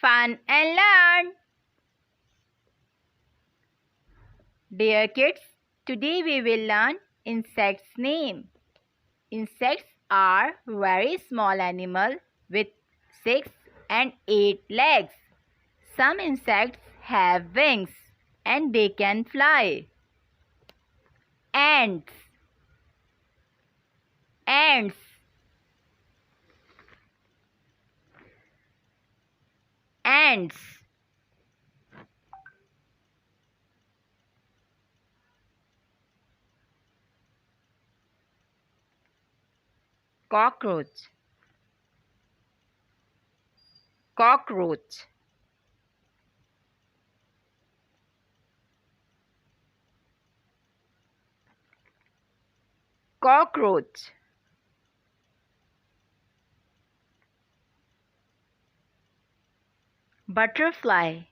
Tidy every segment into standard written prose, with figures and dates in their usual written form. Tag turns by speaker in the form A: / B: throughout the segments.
A: fun and learn. Dear kids, today we will learn insects' name. Insects are very small animals with 6 and 8 legs. Some insects have wings and they can fly. Ants. Ants. Ants. Cockroach. Cockroach. Cockroach. Butterfly.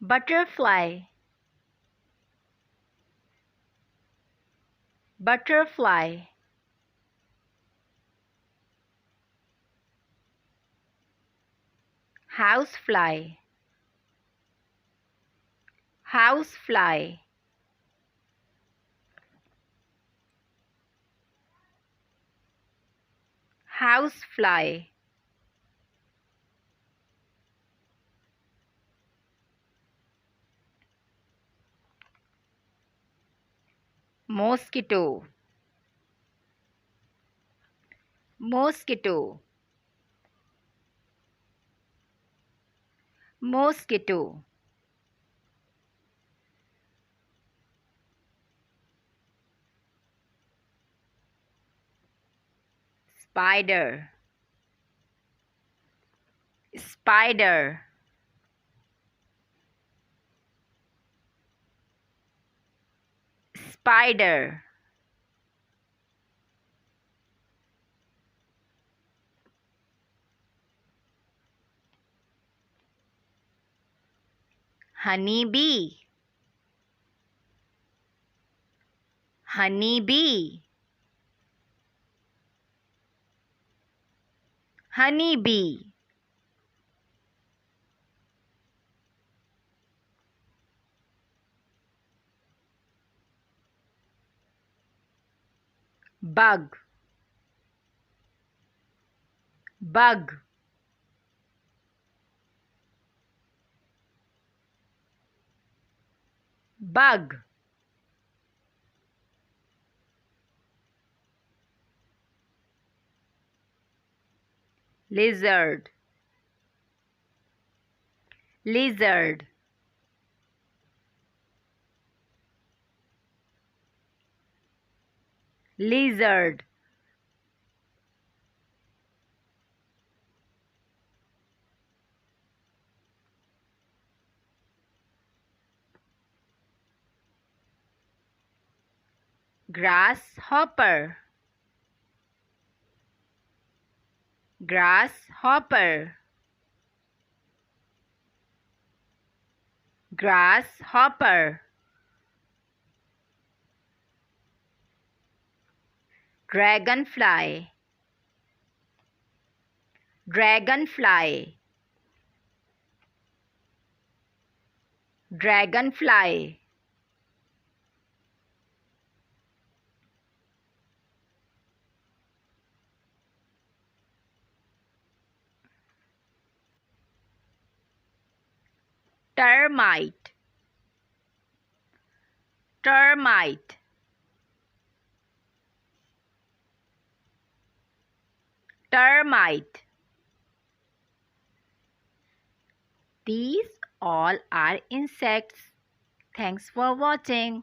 A: Butterfly. Butterfly. Housefly. Housefly. Housefly. Mosquito. Mosquito. Mosquito. Spider. Spider. Spider. Honeybee. Honeybee. Honeybee. Bug. Bug. Bug. Lizard. Lizard. Lizard. Grasshopper. Grasshopper. Grasshopper. Dragonfly. Dragonfly. Dragonfly. Termite. Termite. Termite. These all are insects. Thanks for watching.